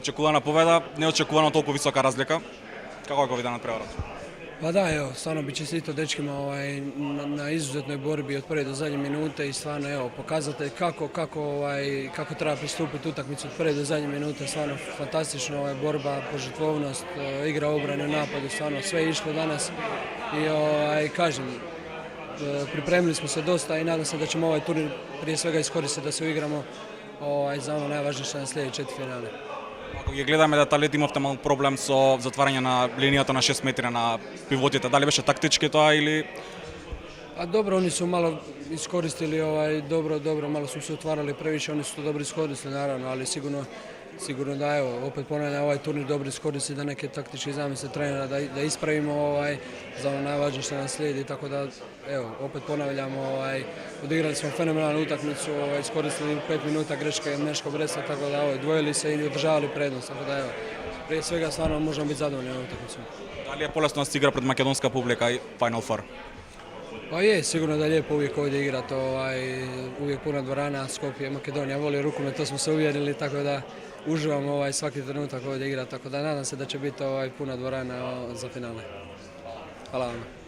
Očekivana pobjeda, neočekivano toliko visoka razlika. Kako je ovaj dan prevarat? Pa da, evo, stvarno bi čestito dečkima na izuzetnoj borbi od prve do zadnje minute i stvarno evo, pokazatelj kako treba pristupiti utakmicu od prve do zadnje minute, stvarno fantastično borba, požrtvovnost, igra obrane u napadu, stvarno sve je išlo danas i kažem, pripremili smo se dosta i nadam se da ćemo ovaj turnir prije svega iskoristiti da se uigramo za ono najvažnije što nam slijedi četvrtfinale. Ако ги гледаме деталите, имавте мал проблем со затварање на линијата на 6 метри на пивотите. Дали беше тактички тоа или... A dobro, oni su malo iskoristili, dobro, malo su se otvarali previše, oni su to dobro iskoristili naravno, ali sigurno da evo, opet ponavljam ovaj turnir dobro iskoristi da neke taktičke zamisle trenera da ispravimo za ono najvažnije što nam slijedi, tako da evo, opet ponavljam, odigrali smo fenomenalnu utakmicu, iskoristili 5 minuta greške Meškog Bresta, tako da odvojili se i održavali prednost, tako da evo, prije svega stvarno možemo biti zadovoljni ovom utakmicom. Дали е полесно да се игра пред македонска публика и Final Four? Pa je, sigurno da je lijepo uvijek ovdje igrati, uvijek puna dvorana, Skopje, Makedonija voli rukomet, to smo se uvjerili, tako da uživam svaki trenutak ovdje igrati, tako da nadam se da će biti puna dvorana za finale. Hvala vam.